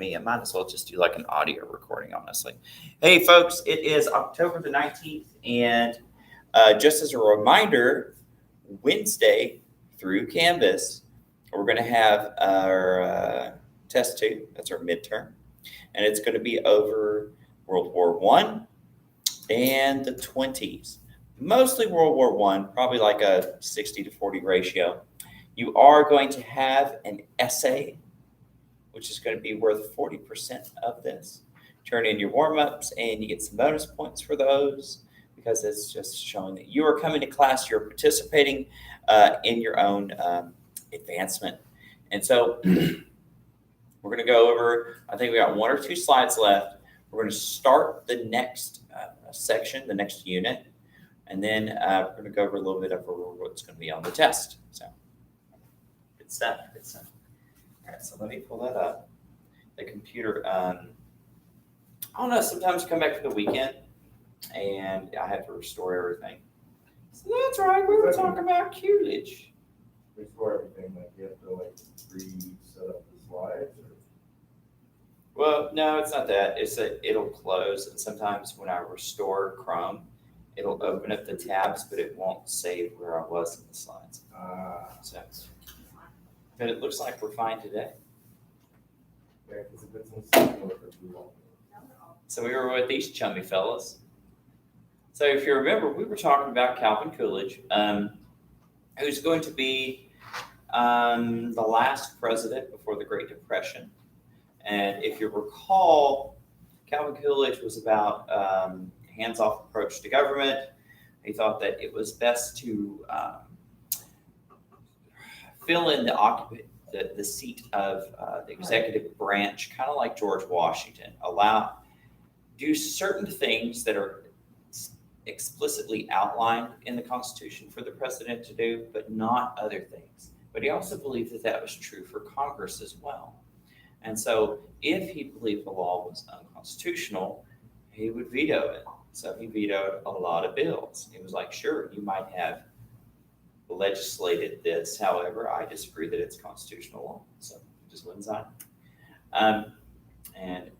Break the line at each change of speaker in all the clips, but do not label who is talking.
me. I might as well just do like an audio recording, honestly. Hey, folks, it is October the 19th. And just as a reminder, Wednesday through Canvas, we're going to have our test two. That's our midterm. And it's going to be over World War One and the 20s. Mostly World War One, probably like a 60 to 40 ratio. You are going to have an essay, which is going to be worth 40% of this. Turn in your warm-ups and you get some bonus points for those because it's just showing that you are coming to class, you're participating in your own advancement. And so we're going to go over, I think we got one or two slides left. We're going to start the next section, the next unit, and then we're going to go over a little bit of what's going to be on the test. So good stuff, good stuff. All right, so let me pull that up. The computer, I don't know, sometimes come back for the weekend and I have to restore everything. So that's right, we were talking about Coolidge.
Restore everything, like you have to like reset up the slides? Or?
Well, no, it's not that. It's that it'll close, and sometimes when I restore Chrome, it'll open up the tabs, but it won't save where I was in the slides. So, but it looks like we're fine today.
Yeah, because if it's in similar for too long.
So we were with these chummy fellas. So if you remember, we were talking about Calvin Coolidge, who's going to be the last president before the Great Depression. And if you recall, Calvin Coolidge was about hands-off approach to government. He thought that it was best to fill in the seat of the executive branch, kind of like George Washington, do certain things that are explicitly outlined in the Constitution for the president to do, but not other things. But he also believed that that was true for Congress as well. And so if he believed the law was unconstitutional, he would veto it. So he vetoed a lot of bills. He was like, sure, you might have legislated this. However, I disagree that it's constitutional law. So he just wouldn't sign it. And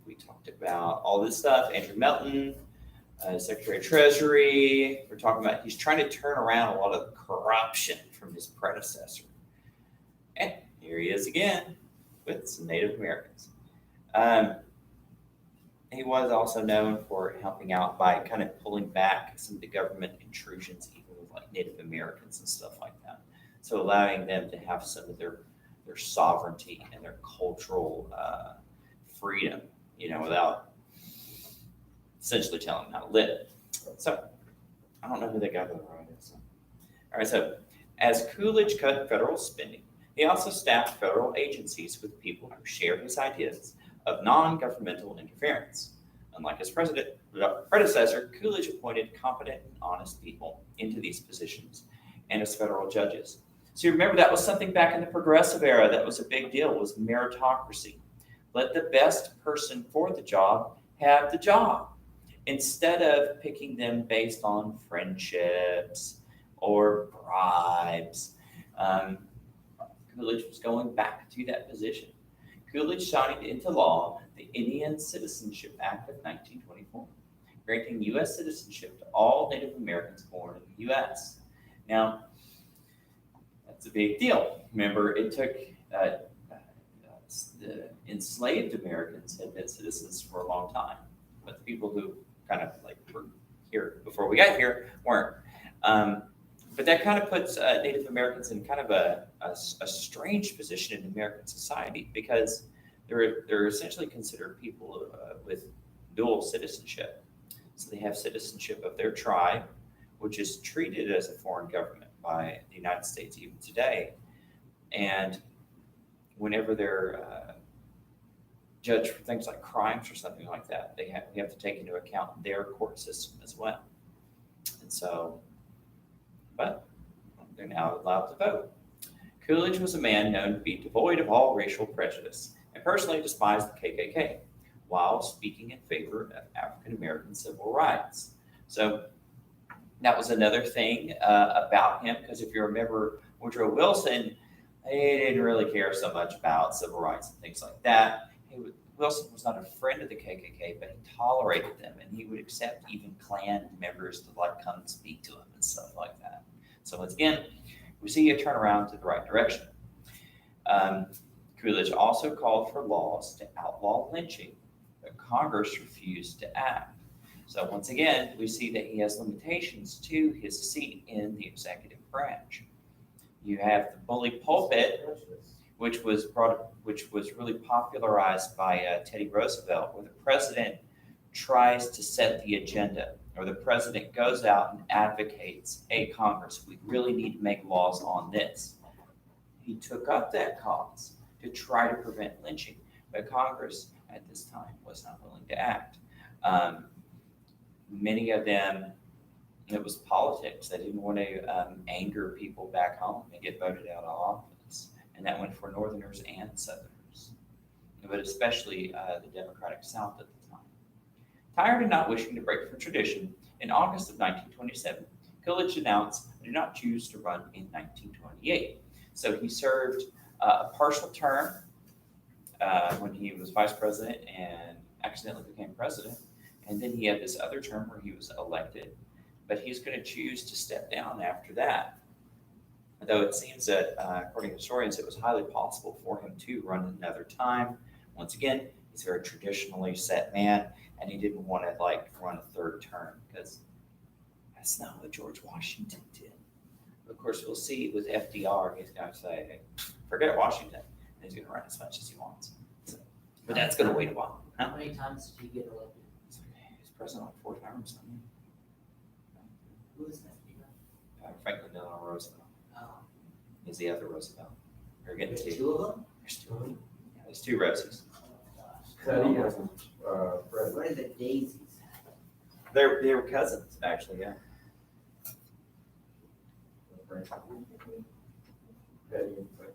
we talked about all this stuff. Andrew Melton, Secretary of Treasury. We're talking about he's trying to turn around a lot of the corruption from his predecessor. And here he is again with some Native Americans. He was also known for helping out by kind of pulling back some of the government intrusions, even with like Native Americans and stuff like that. So allowing them to have some of their sovereignty and their cultural freedom, without essentially telling them how to live. So I don't know who that guy to the right is. All right, so as Coolidge cut federal spending, he also staffed federal agencies with people who share his ideas of non-governmental interference. Unlike his predecessor, Coolidge appointed competent and honest people into these positions and as federal judges. So you remember that was something back in the progressive era that was a big deal, was meritocracy. Let the best person for the job have the job instead of picking them based on friendships or bribes. Coolidge was going back to that position. Coolidge signed into law the Indian Citizenship Act of 1924, granting U.S. citizenship to all Native Americans born in the U.S. Now, that's a big deal. Remember, it took the enslaved Americans had been citizens for a long time, but the people who kind of like were here before we got here weren't. But that kind of puts Native Americans in kind of a strange position in American society because they're essentially considered people with dual citizenship. So they have citizenship of their tribe, which is treated as a foreign government by the United States even today. And whenever they're judged for things like crimes or something like that, we have to take into account their court system as well. And so, but they're now allowed to vote. Coolidge was a man known to be devoid of all racial prejudice and personally despised the KKK while speaking in favor of African American civil rights. So that was another thing about him, because if you remember Woodrow Wilson, he didn't really care so much about civil rights and things like that. He Wilson was not a friend of the KKK, but he tolerated them, and he would accept even Klan members to like come and speak to him and stuff like that. So once again, we see a turnaround to the right direction. Coolidge also called for laws to outlaw lynching, but Congress refused to act. So once again, we see that he has limitations to his seat in the executive branch. You have the bully pulpit, which was really popularized by Teddy Roosevelt, where the president tries to set the agenda, or the president goes out and advocates, "Hey, Congress, we really need to make laws on this." He took up that cause to try to prevent lynching, but Congress at this time was not willing to act. Many of them, it was politics. They didn't want to anger people back home and get voted out of office. And that went for Northerners and Southerners, but especially the Democratic South at the time. Tired and not wishing to break from tradition, in August of 1927, Coolidge announced, "I do not choose to run in 1928. So he served a partial term when he was vice president and accidentally became president. And then he had this other term where he was elected, but he's going to choose to step down after that. Though it seems that, according to historians, it was highly possible for him to run another time. Once again, he's a very traditionally set man, and he didn't want to like run a third term because that's not what George Washington did. Of course, we'll see with FDR, he's going to say, "Hey, forget Washington," and he's going to run as much as he wants. So, but that's going to wait a while.
How many times did he get elected?
He's president like 4 times.
Who is that?
Franklin Delano Roosevelt.
Oh,
He's the other Roosevelt. We're getting
there's
two.
2 of them?
There's 2 of them. Yeah, there's 2 Rosies.
Oh my gosh.
Teddy and, Fred.
What are the daisies?
They were cousins, actually. Yeah.
Teddy and Fred.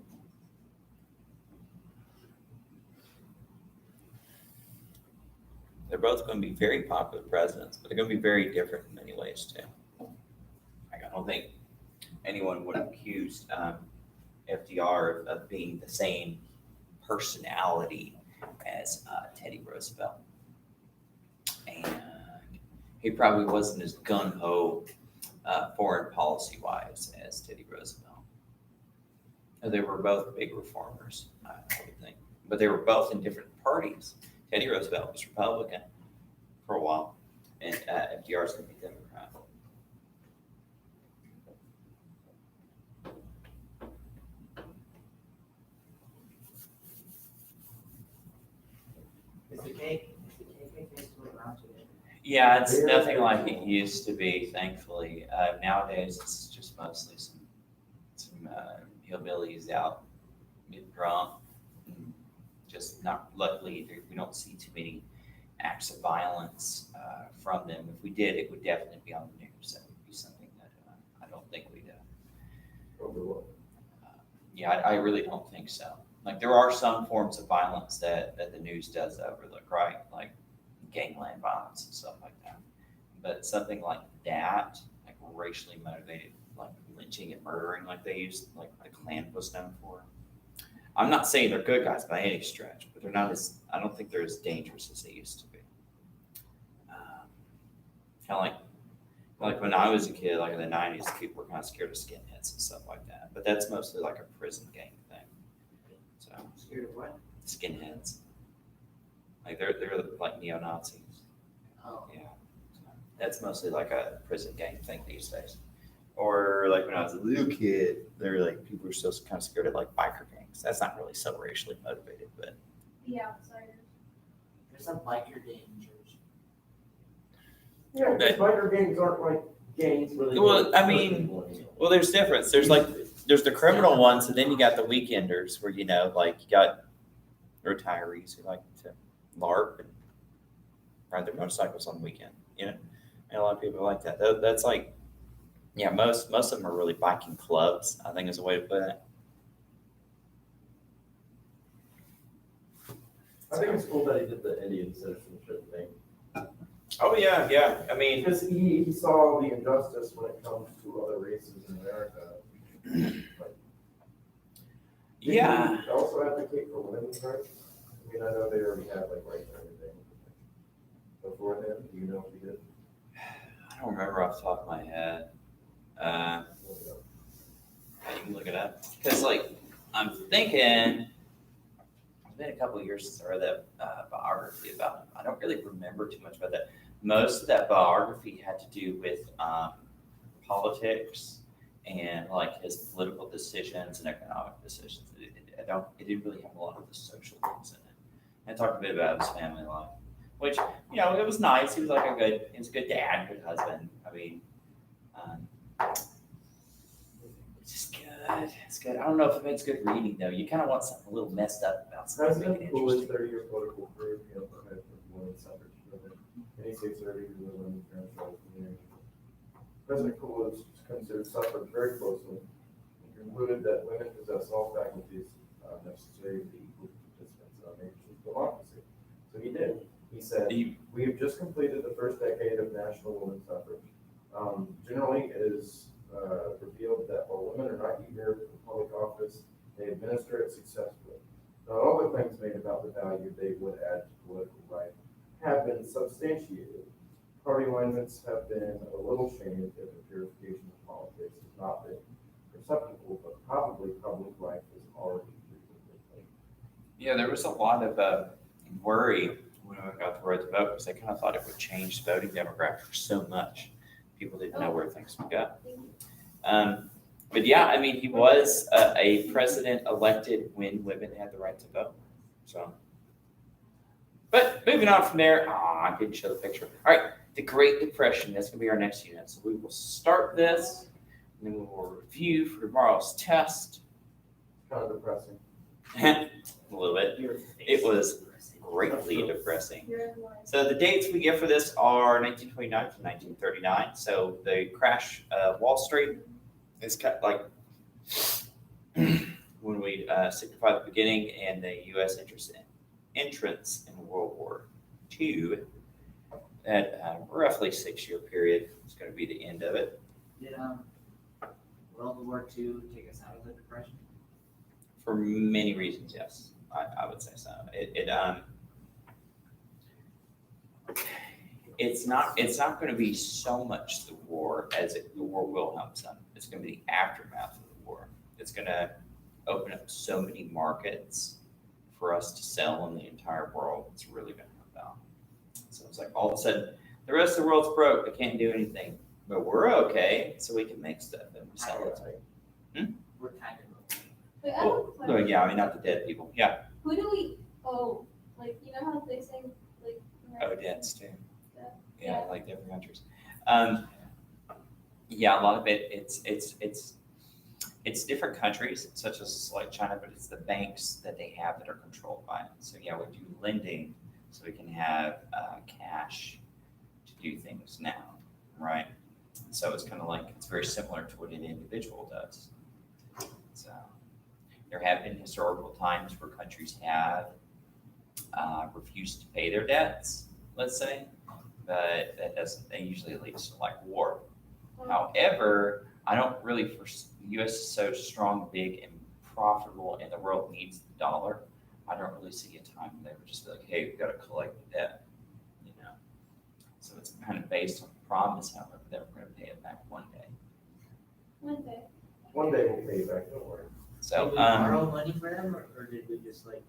They're both going to be very popular presidents, but they're going to be very different in many ways too. Like, I don't think anyone would accuse FDR of being the same personality as Teddy Roosevelt, and he probably wasn't as gung ho foreign policy wise as Teddy Roosevelt. They were both big reformers, I would think, but they were both in different parties. Teddy Roosevelt was Republican for a while, and FDR is going to be Democrat.
Is the KKK still around today?
Yeah, it's nothing like it used to be, thankfully. Nowadays, it's just mostly some hillbillies out getting drunk. And just not, luckily, we don't see too many acts of violence from them. If we did, it would definitely be on the news. That would be something that I don't think we'd. Yeah, I really don't think so. Like, there are some forms of violence that the news does overlook, right? Like gangland violence and stuff like that. But something like that, like racially motivated, like lynching and murdering, like they used, like the Klan was known for. I'm not saying they're good guys by any stretch, but they're not as, I don't think they're as dangerous as they used to be. Kind of like when I was a kid, like in the 90s, people were kind of scared of skinheads and stuff like that. But that's mostly like a prison gang thing. So
Scared of what?
skinheads, like they're like neo-Nazis.
Oh,
Yeah, so that's mostly like a prison gang thing these days. Or like when I was a little kid, they're like people were still kind of scared of like biker gangs. That's not really so racially motivated, but
The outsiders.
there's some biker dangers.
Yeah, because biker gangs aren't like gangs really.
Well, I mean, well, there's difference. There's the criminal ones, and then you got the weekenders where, you know, like you got retirees who like to LARP and ride their motorcycles on the weekend, you know, and a lot of people like that. That's like, yeah, most of them are really biking clubs, I think is a way to put it.
I think it's cool that he did the Indian citizenship thing.
Oh yeah, yeah. I mean,
Because he saw the injustice when it comes to other races in America. Like, did
yeah.
he also advocate for women's rights? I mean, I know they already had like rights and everything. Before then, do you know if he did?
I don't remember off the top of my head. Uh,
Look it up.
you can look it up. Because, like, I'm thinking, it's been a couple of years since I read that biography about him. I don't really remember too much about that. Most of that biography had to do with politics and, like, his political decisions and economic decisions. It didn't really have a lot of the social things in it. And I talked a bit about his family life, which, you know, it was nice. He was like he was a good dad, good husband. I mean, it's just good. It's good. I don't know if it makes good reading though. You kind of want something a little messed up about something to make
President
it
Coolidge's
interesting.
30-year political career began for women's suffrage movement in 1830 to the women's national community. President Coolidge considered suffrage very closely and concluded that women possess all faculties necessary to be equal participants in our nation's democracy. So he did. He said, "We have just completed the first decade of national women's suffrage. Generally, it is revealed that while women are not eager for public office, they administer it successfully. Not all the claims made about the value they would add to political life have been substantiated. Party alignments have been a little changed if the purification of politics has not been perceptible, but probably public life is already reasonably clean."
Yeah, there was a lot of worry when we got the right to vote because they kind of thought it would change the voting demographics so much. People didn't know where things would go. But yeah, I mean, he was a president elected when women had the right to vote. So, but moving on from there, I didn't show the picture. All right, the Great Depression. That's going to be our next unit. So we will start this, and then we will review for tomorrow's test.
Kind of depressing.
A little bit.
Your face
It was
is depressing.
greatly depressing. So the dates we get for this are 1929 to 1939. So the crash of Wall Street is kind of like when we signify the beginning and the U.S. entrance in World War II. At a roughly 6-year period is going to be the end of it.
Did World War II take us out of the Depression?
For many reasons, yes, I would say so. It's not going to be so much the war as the war will help some. It's going to be the aftermath of the war. It's going to open up so many markets for us to sell in the entire world. It's really going to help out. So it's like all of a sudden the rest of the world's broke. They can't do anything, but we're okay, so we can make stuff and we sell it.
We're kind of okay.
Wait, I have a
Well, no,
question.
yeah, I mean not the dead people. Yeah,
Who do we owe? Like, you know how they say, like,
oh,
America-
debts too.
Yeah.
Yeah, like different countries. Yeah, a lot of it. It's different countries, such as like China, but it's the banks that they have that are controlled by it. So yeah, we do lending, so we can have cash to do things now, right? So it's kind of like it's very similar to what an individual does. So there have been historical times where countries have refused to pay their debts, let's say, but that usually leads to like war. However, I don't really foresee the U.S. is so strong, big, and profitable, and the world needs the dollar. I don't really see a time when they would just be like, "Hey, we've got to collect the debt," you know. So it's kind of based on the promise, however, that we're going to pay it back one day.
One day.
One day we'll pay you back, don't worry.
So
Did we borrow money for them, or did we just like?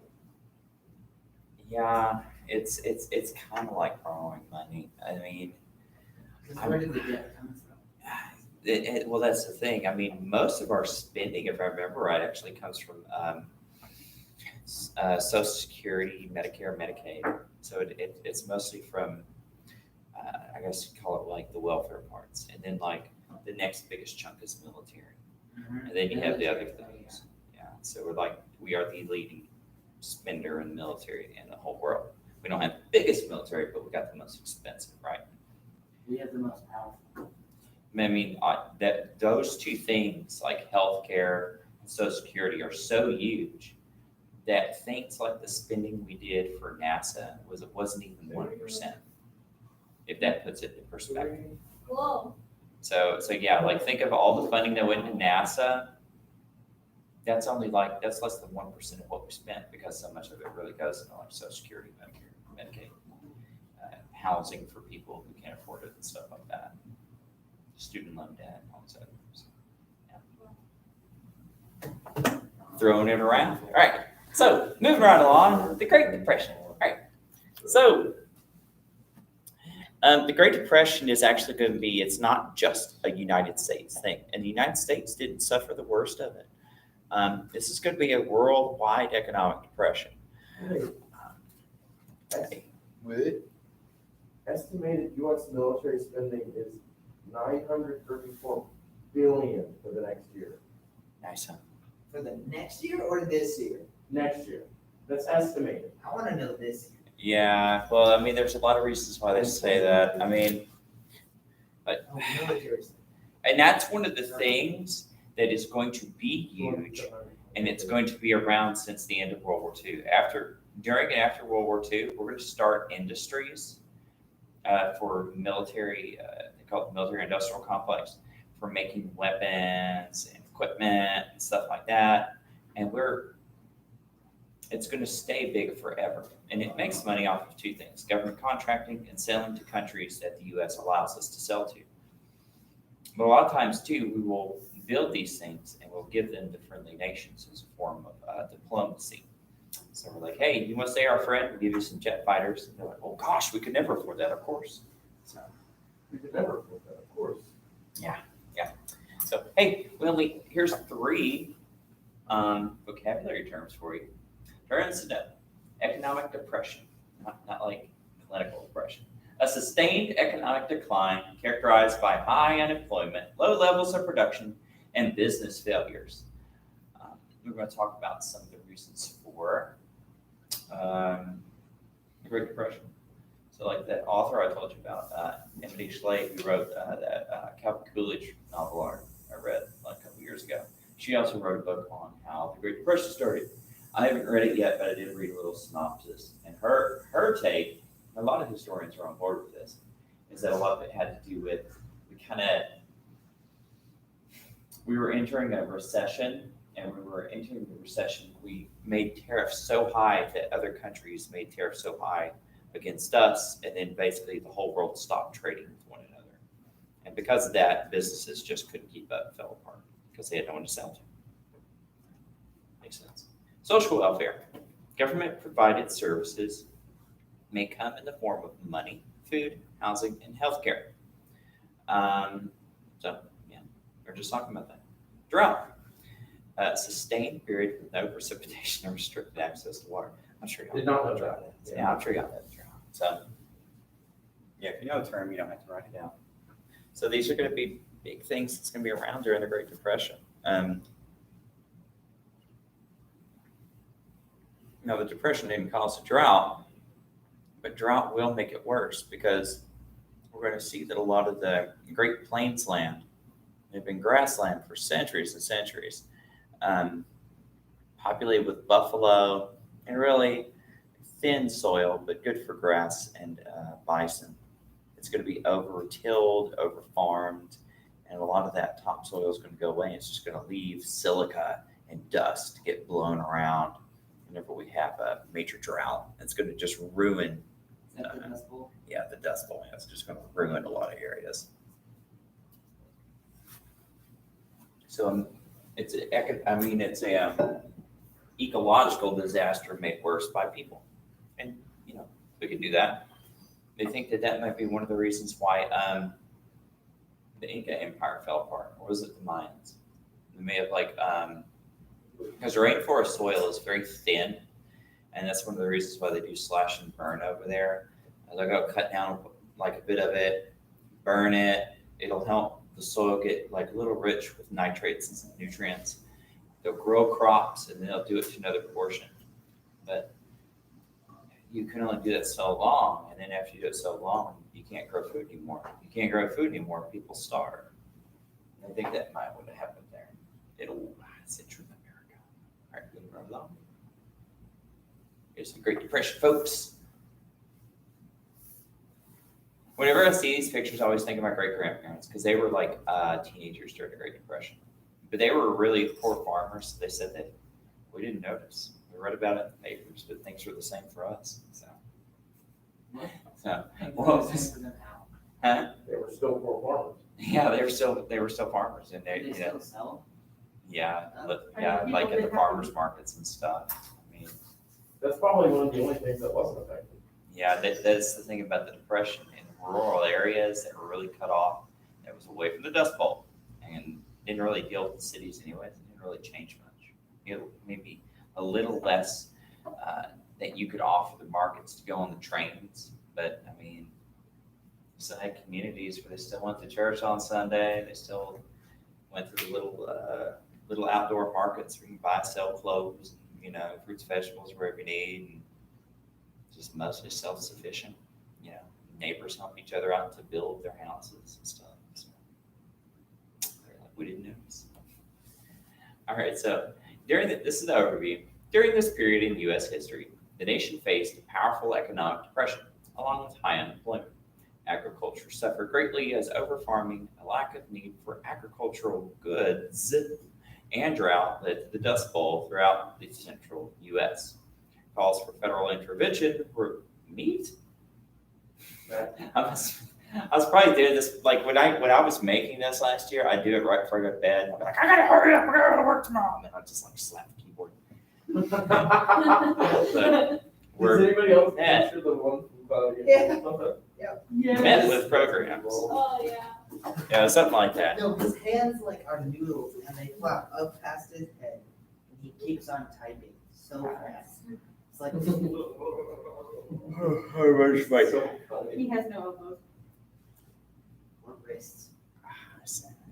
yeah, it's kind of like borrowing money. I mean,
Because where did the debt come from?
well, that's the thing. I mean, most of our spending, if I remember right, actually comes from Social Security, Medicare, Medicaid. So it's mostly from, I guess you call it like the welfare parts. And then like the next biggest chunk is military. And then you have the other things. Yeah. So we are the leading spender in the military in the whole world. We don't have the biggest military, but we got the most expensive, right?
We have the most powerful.
I mean, that those two things like healthcare and Social Security are so huge that things like the spending we did for NASA wasn't even 1%. If that puts it in perspective.
Whoa.
So yeah, like think of all the funding that went to NASA. that's only like, that's less than 1% of what we spent because so much of it really goes into like Social Security, Medicare, Medicaid, housing for people who can't afford it and stuff like that. Student loan debt, all this other stuff. Yeah. Throwing it around. All right. So moving right along, the Great Depression. All right. So the Great Depression is actually going to be, it's not just a United States thing. And the United States didn't suffer the worst of it. This is going to be a worldwide economic depression.
Would estimated U.S. military spending is $934 billion for the next year.
Nice, huh?
For the next year or this year?
Next year. That's estimated.
I wanna know this year.
Yeah, well, I mean, there's a lot of reasons why they say that. I mean,
Oh, military.
and that's one of the things that is going to be huge, and it's going to be around since the end of World War II. During and after World War II, we're going to start industries for military, they call it the military industrial complex, for making weapons and equipment and stuff like that. And it's going to stay big forever. And it makes money off of two things: government contracting and selling to countries that the U.S. allows us to sell to. But a lot of times, too, we will build these things and we'll give them to friendly nations as a form of diplomacy. So we're like, hey, you want to stay our friend? We'll give you some jet fighters. And they're like, oh, gosh, we could never afford that, of course. So,
We could never afford that, of course.
so hey, here's 3 vocabulary terms for you. Turns to economic depression, not like clinical depression. A sustained economic decline characterized by high unemployment, low levels of production, and business failures. We're going to talk about some of the reasons for the Great Depression. So like that author I told you about, Emily Schley, who wrote that Calvin Coolidge novel I read like a couple years ago. She also wrote a book on how the Great Depression started. I haven't read it yet, but I did read a little synopsis. And her take, a lot of historians are on board with this, is that a lot of it had to do with we were entering a recession, and we were entering the recession. We made tariffs so high that other countries made tariffs so high against us, and then basically the whole world stopped trading with one another. And because of that, businesses just couldn't keep up and fell apart because they had no one to sell to. Makes sense. Social welfare. Government provided services may come in the form of money, food, housing, and healthcare. We're just talking about that. Drought. Sustained period with no precipitation and restricted access to water. I'm sure y'all
Did not know
what drought
that.
is. Yeah, I'm sure y'all know what drought. So, yeah, if you know the term, you don't have to write it down. So these are going to be big things that's going to be around during the Great Depression. Now, the Depression didn't cause a drought, but drought will make it worse because we're going to see that a lot of the Great Plains land had been grassland for centuries and centuries, populated with buffalo and really thin soil, but good for grass and bison. It's going to be over-tilled, over-farmed, and a lot of that topsoil is going to go away. It's just going to leave silica and dust to get blown around whenever we have a major drought. It's going to just ruin,
Is that the Dust Bowl?
the Dust Bowl. It's just going to ruin a lot of areas. So it's a ecological disaster made worse by people, and we can do that. They think that might be one of the reasons why the Inca Empire fell apart, or was it the Mayans? They may have because rainforest soil is very thin, and that's one of the reasons why they do slash and burn over there. They'll go cut down like a bit of it, burn it. It'll help the soil get like a little rich with nitrates and some nutrients. They'll grow crops, and then they'll do it to another portion. But you can only do that so long, and then after you do it so long, you can't grow food anymore. You can't grow food anymore, people starve. I think that might would have happened there. Central America. All right, moving right along. Here's the Great Depression, folks. Whenever I see these pictures, I always think of my great grandparents because they were like teenagers during the Great Depression. But they were really poor farmers. They said that we didn't notice. We read about it in the papers, but things were the same for us. So well,
Same for them now.
huh?
They were still poor farmers.
Yeah, they were still farmers, and
Do
they,
they
you know,
still sell?
yeah,
Are
yeah,
people
like at the
that have-
farmers markets and stuff. I mean,
That's probably one of the only things that wasn't affected.
yeah, that's the thing about the depression in rural areas that were really cut off. That was away from the Dust Bowl and didn't really deal with the cities anyways. It didn't really change much. You know, maybe a little less that you could offer the markets to go on the trains, but I mean, still had communities where they still went to church on Sunday. They still went to the little outdoor markets where you can buy, sell clothes, and, you know, fruits, vegetables, wherever you need, and just mostly self-sufficient. You know, neighbors help each other out to build their houses and stuff. So they're like, we didn't notice. All right, so this is the overview. During this period in U.S. history, the nation faced a powerful economic depression, along with high unemployment. Agriculture suffered greatly as overfarming, a lack of need for agricultural goods, and drought led to the Dust Bowl throughout the central U.S. Calls for federal intervention were meet. I was probably doing this like when I was making this last year. I'd do it right before I go to bed. I'd be like, I gotta hurry up, I gotta go to work tomorrow, and then I'd just like slap the keyboard.
Does
We're
anybody else
Yeah.
picture the one from
Yeah.
Yes.
met with programs.
Oh, yeah.
Yeah, something like that.
No, his hands like are noodles and they flap up past his head.
And he keeps on typing so fast. It's like,
So funny.
He has no elbows.
or wrists.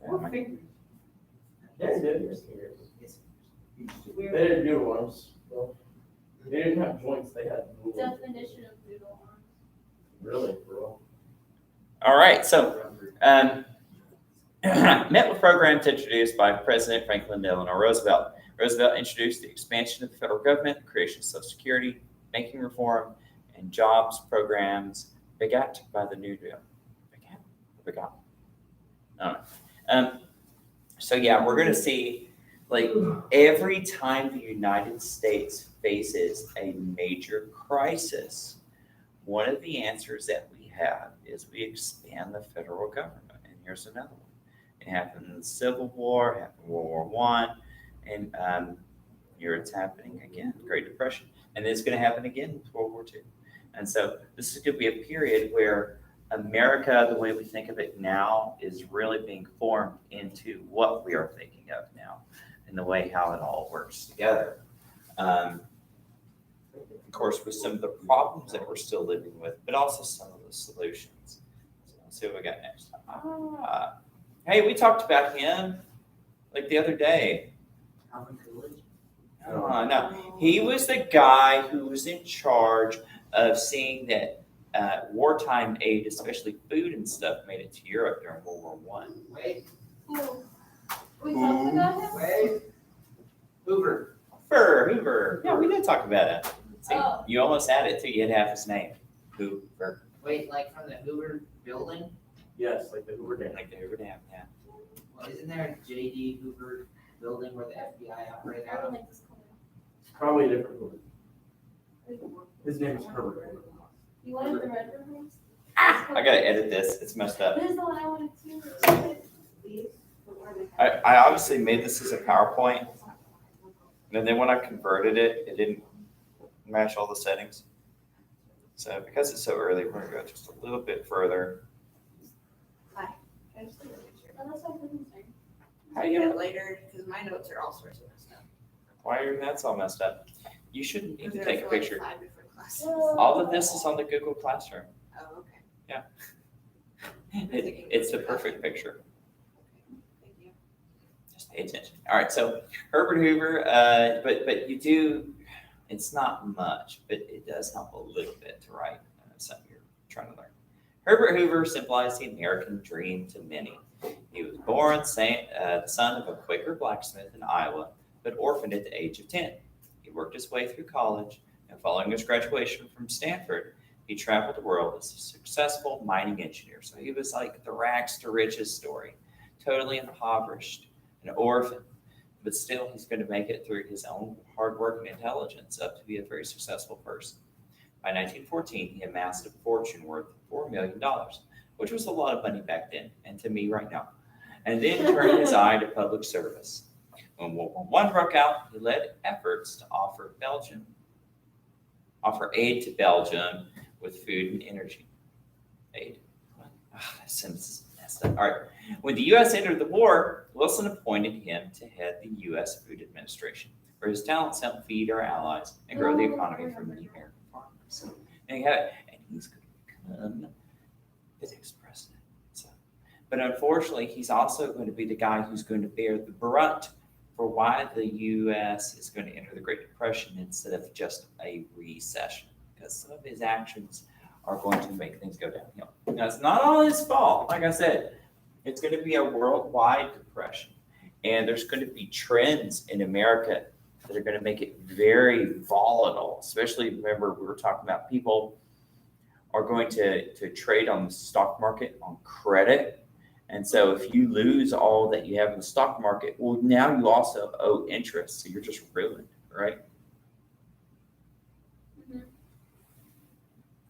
Or fingers.
Yeah, he did. His fingers.
His
They didn't do arms. Well, they didn't have joints. They had noodles.
Definition of doodle arms.
Really, bro.
All right, so met with programs introduced by President Franklin Delano Roosevelt. Roosevelt introduced the expansion of the federal government, creation of Social Security, banking reform, and jobs programs begat by the New Deal. Begot. I don't know. So yeah, we're going to see like every time the United States faces a major crisis, one of the answers that we have is we expand the federal government. And here's another one. It happened in the Civil War, it happened in World War I, and here it's happening again, Great Depression. And it's going to happen again in World War II. And so this is going to be a period where America, the way we think of it now, is really being formed into what we are thinking of now and the way how it all works together. Of course, with some of the problems that we're still living with, but also some of the solutions. So let's see what we got next. Hey, we talked about him like the other day.
Calvin Coolidge.
No, he was the guy who was in charge of seeing that wartime aid, especially food and stuff, made it to Europe during World War One.
Wait,
Who? We talked about him?
wait. Hoover.
Hoover. Yeah, we did talk about it. See,
Oh.
you almost had it too. You had half his name. Hoover.
Wait, like from the Hoover building?
Yes, like the Hoover Dam.
Like the Hoover Dam, yeah.
Well, isn't there a J.D. Hoover building where the FBI operated
I
out
don't
of?
think this called
Probably a different Hoover.
him.
His name is Herbert.
You wanted the red rooms?
I gotta edit this. It's messed up.
This is the one I wanted to. These?
I obviously made this as a PowerPoint, and then when I converted it, it didn't match all the settings. So because it's so early, we're gonna go just a little bit further.
Unless I couldn't say.
How
I
you?
get it later because my notes are all sorts of messed up.
Why are your notes all messed up? You shouldn't need to
Because
take a
there are, like,
picture.
5 different classes.
All of this is on the Google Classroom.
Oh, okay.
It's the perfect picture.
Thank you.
Just pay attention. All right, so Herbert Hoover, but you do, it's not much, but it does help a little bit to write something you're trying to learn. Herbert Hoover symbolized the American dream to many. He was born the son of a Quaker blacksmith in Iowa, but orphaned at the age of 10. He worked his way through college, and following his graduation from Stanford, he traveled the world as a successful mining engineer. So he was like the rags to riches story, totally impoverished an orphan. But still, he's going to make it through his own hard work and intelligence up to be a very successful person. By 1914, he amassed a fortune worth $4 million, which was a lot of money back then, and to me right now. And then turned his eye to public service. When World War I broke out, he led efforts to offer aid to Belgium with food and energy aid. That sentence is messed up. All right. When the U.S. entered the war, Wilson appointed him to head the U.S. Food Administration, where his talents helped feed our allies and grow the economy for many American farmers. And he's going to become the next president. So, but unfortunately, he's also going to be the guy who's going to bear the brunt for why the U.S. is going to enter the Great Depression instead of just a recession, because some of his actions are going to make things go downhill. Now, it's not all his fault. Like I said, it's going to be a worldwide depression, and there's going to be trends in America that are going to make it very volatile. Especially, remember, we were talking about people are going to trade on the stock market on credit. And so if you lose all that you have in the stock market, well, now you also owe interest. So you're just ruined, right?
Mhm.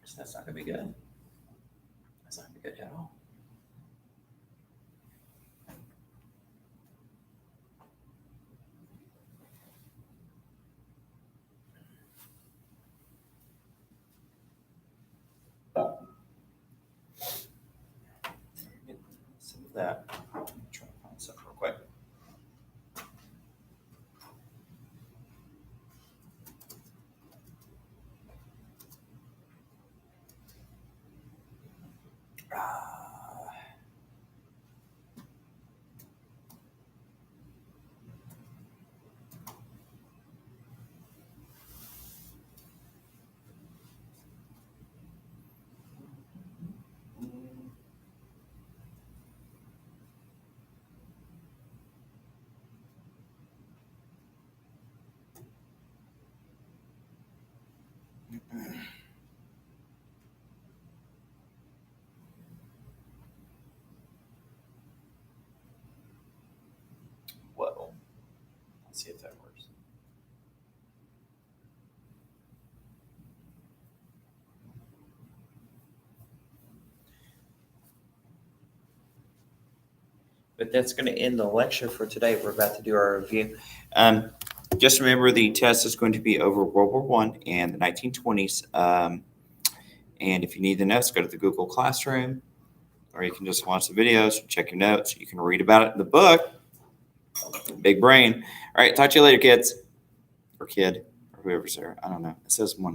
So that's not going to be good. That's not going to be good at all. Some of that. I'm trying to find something real quick. Whoa. Let's see if that works. But that's going to end the lecture for today. We're about to do our review. Just remember, the test is going to be over World War I and the 1920s. And if you need the notes, go to the Google Classroom, or you can just watch the videos, check your notes. You can read about it in the book. Big brain. All right, talk to you later, kids. Or kid, or whoever's there. I don't know. It says one person.